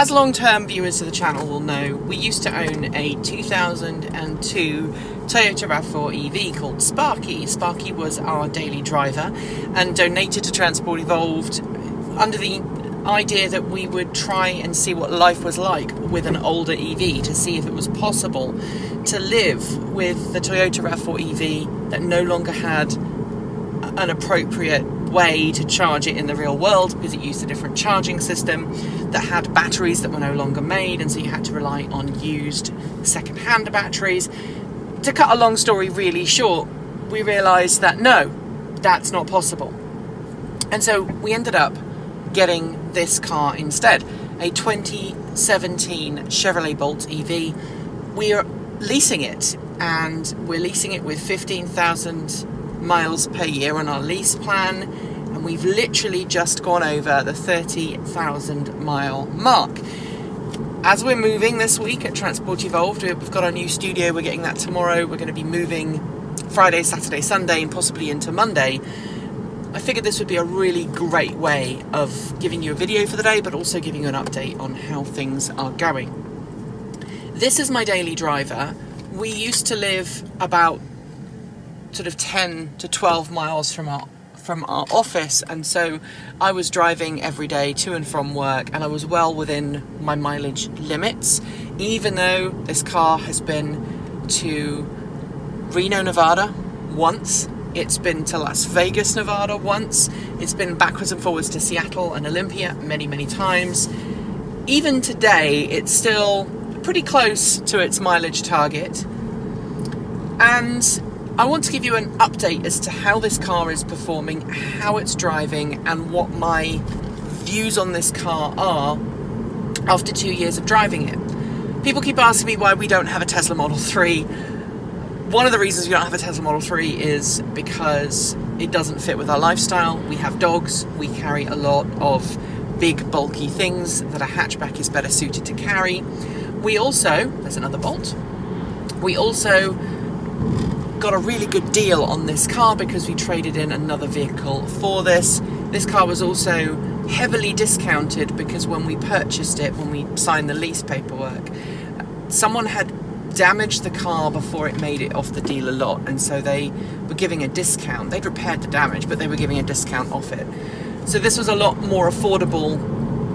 As long-term viewers of the channel will know, we used to own a 2002 Toyota RAV4 EV called Sparky. Sparky was our daily driver and donated to Transport Evolved under the idea that we would try and see what life was like with an older EV, to see if it was possible to live with the Toyota RAV4 EV that no longer had an appropriate way to charge it in the real world, because it used a different charging system that had batteries that were no longer made, and so you had to rely on used second-hand batteries. To cut a long story really short, we realised that no, that's not possible. And so we ended up getting this car instead, a 2017 Chevrolet Bolt EV. We're leasing it, and we're leasing it with 15,000 miles per year on our lease plan, and we've literally just gone over the 30,000 mile mark. As we're moving this week at Transport Evolved, we've got our new studio, we're getting that tomorrow, we're going to be moving Friday, Saturday, Sunday, and possibly into Monday. I figured this would be a really great way of giving you a video for the day, but also giving you an update on how things are going. This is my daily driver. We used to live about sort of 10 to 12 miles from our office, and so I was driving every day to and from work, and I was well within my mileage limits, even though this car has been to Reno, Nevada once. It's been to Las Vegas, Nevada once. It's been backwards and forwards to Seattle and Olympia many, many times. Even today, it's still pretty close to its mileage target. And I want to give you an update as to how this car is performing, how it's driving, and what my views on this car are after 2 years of driving it. People keep asking me why we don't have a Tesla Model 3. One of the reasons we don't have a Tesla Model 3 is because it doesn't fit with our lifestyle. We have dogs, we carry a lot of big bulky things that a hatchback is better suited to carry. We also, there's another Bolt, we also got a really good deal on this car because we traded in another vehicle for this. This car was also heavily discounted because when we purchased it, when we signed the lease paperwork, someone had damaged the car before it made it off the dealer lot, and so they were giving a discount. They'd repaired the damage, but they were giving a discount off it. So this was a lot more affordable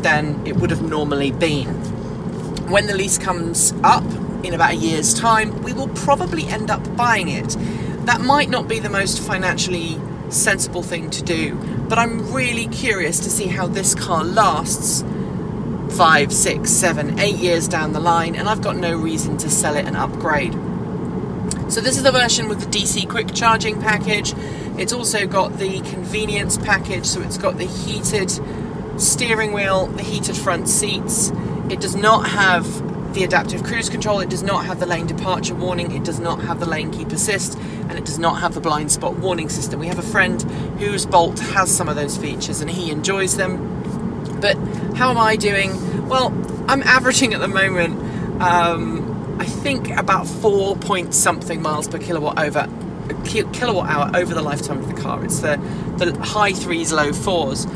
than it would have normally been. When the lease comes up in about a year's time, we will probably end up buying it. That might not be the most financially sensible thing to do, but I'm really curious to see how this car lasts 5, 6, 7, 8 years down the line, and I've got no reason to sell it and upgrade. So this is the version with the DC quick charging package. It's also got the convenience package, so it's got the heated steering wheel, the heated front seats. It does not have the adaptive cruise control, it does not have the lane departure warning, it does not have the lane keep assist, and it does not have the blind spot warning system. We have a friend whose Bolt has some of those features and he enjoys them. But how am I doing? Well, I'm averaging at the moment, I think about 4 point something miles per kilowatt hour over the lifetime of the car. It's the high 3s, low 4s.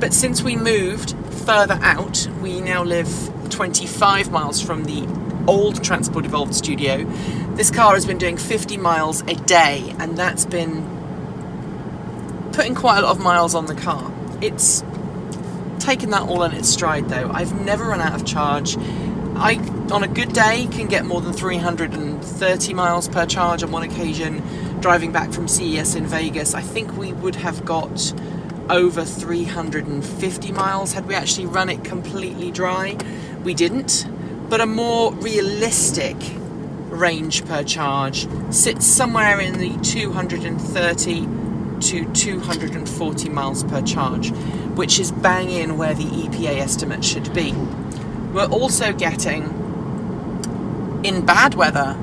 But since we moved further out, we now live 25 miles from the old Transport Evolved studio. This car has been doing 50 miles a day, and that's been putting quite a lot of miles on the car. It's taken that all in its stride though. I've never run out of charge. I, on a good day, can get more than 330 miles per charge. On one occasion, driving back from CES in Vegas, I think we would have got over 350 miles had we actually run it completely dry. We didn't, but a more realistic range per charge sits somewhere in the 230 to 240 miles per charge, which is bang in where the EPA estimate should be. We're also getting, in bad weather,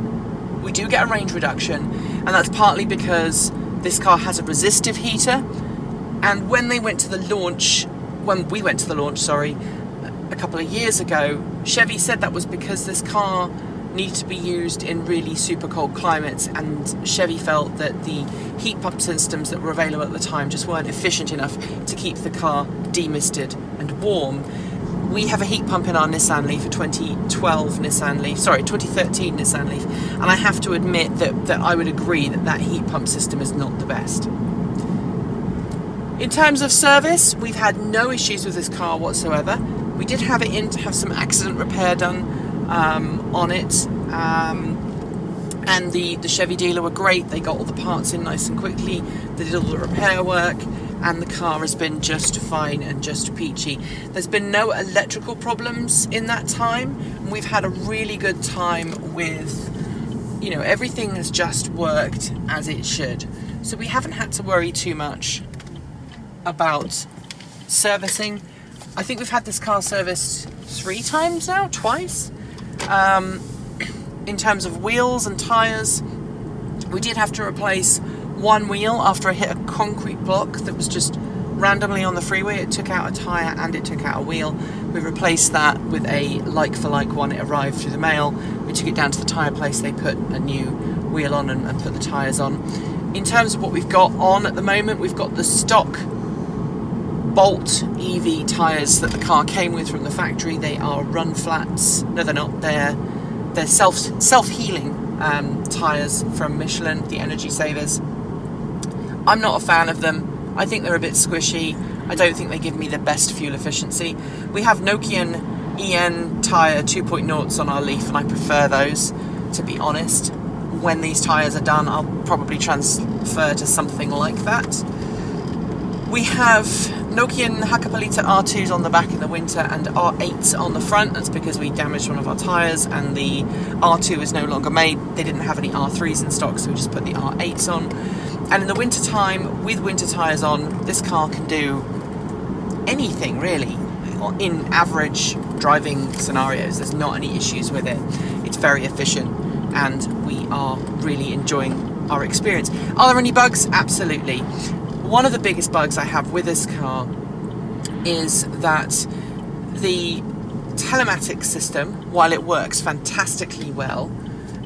we do get a range reduction, and that's partly because this car has a resistive heater. And when we went to the launch, a couple of years ago, Chevy said that was because this car needed to be used in really super cold climates, and Chevy felt that the heat pump systems that were available at the time just weren't efficient enough to keep the car demisted and warm. We have a heat pump in our Nissan Leaf, a 2013 Nissan Leaf, and I have to admit that I would agree that heat pump system is not the best. In terms of service, we've had no issues with this car whatsoever. We did have it in to have some accident repair done on it, and the Chevy dealer were great. They got all the parts in nice and quickly, they did all the repair work, and the car has been just fine and just peachy. There's been no electrical problems in that time, and we've had a really good time with, you know, everything has just worked as it should. So we haven't had to worry too much about servicing. I think we've had this car serviced 3 times now, twice. In terms of wheels and tyres, we did have to replace one wheel after I hit a concrete block that was just randomly on the freeway. It took out a tyre and it took out a wheel. We replaced that with a like-for-like one. It arrived through the mail. We took it down to the tyre place. They put a new wheel on and put the tyres on. In terms of what we've got on at the moment, we've got the stock Bolt EV tyres that the car came with from the factory. They are run flats. No, they're not. They're self-healing tyres from Michelin, the Energy Savers. I'm not a fan of them. I think they're a bit squishy. I don't think they give me the best fuel efficiency. We have Nokian EN tyre 2.0s on our Leaf, and I prefer those, to be honest. When these tyres are done, I'll probably transfer to something like that. We have Nokian Hakkapeliitta R2s on the back in the winter and R8s on the front. That's because we damaged one of our tyres and the R2 is no longer made. They didn't have any R3s in stock, so we just put the R8s on. And in the winter time, with winter tyres on, this car can do anything really. In average driving scenarios, there's not any issues with it. It's very efficient and we are really enjoying our experience. Are there any bugs? Absolutely. One of the biggest bugs I have with this car is that the telematics system, while it works fantastically well,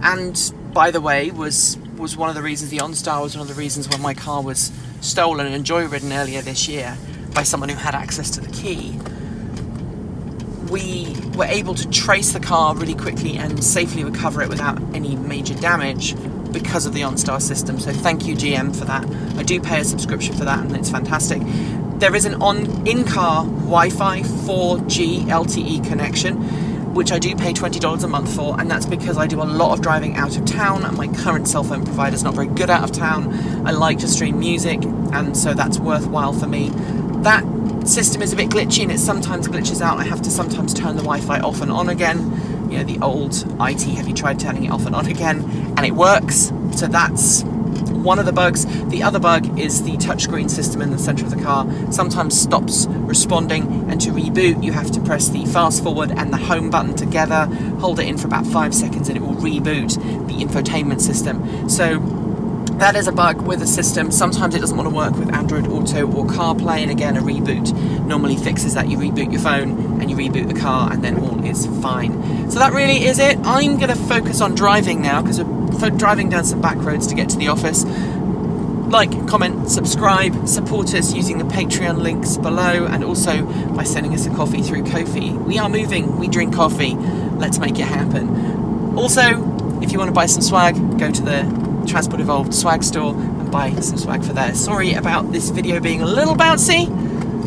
and by the way was one of the reasons, the OnStar was one of the reasons when my car was stolen and joyridden earlier this year by someone who had access to the key, we were able to trace the car really quickly and safely recover it without any major damage because of the OnStar system. So thank you GM for that. I do pay a subscription for that and it's fantastic. There is an in-car Wi-Fi 4G LTE connection, which I do pay $20 a month for, and that's because I do a lot of driving out of town and my current cell phone provider is not very good out of town. I like to stream music, and so that's worthwhile for me. That system is a bit glitchy and it sometimes glitches out. I have to sometimes turn the Wi-Fi off and on again. You know, the old IT, have you tried turning it off and on again? And it works. So that's one of the bugs. The other bug is the touchscreen system in the centre of the car sometimes stops responding, and to reboot you have to press the fast forward and the home button together, hold it in for about 5 seconds and it will reboot the infotainment system. So that is a bug with the system. Sometimes it doesn't want to work with Android Auto or CarPlay, and again a reboot normally fixes that. You reboot your phone and you reboot the car and then all is fine. So that really is it. I'm going to focus on driving now because we're driving down some back roads to get to the office. Like, comment, subscribe, support us using the Patreon links below, and also by sending us a coffee through Ko-fi. We are moving, we drink coffee, let's make it happen. Also, if you want to buy some swag, go to the Transport Evolved swag store and buy some swag for there. Sorry about this video being a little bouncy.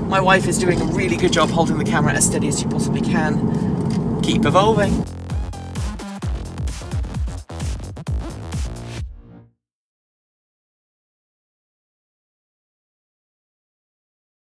My wife is doing a really good job holding the camera as steady as she possibly can. Keep evolving.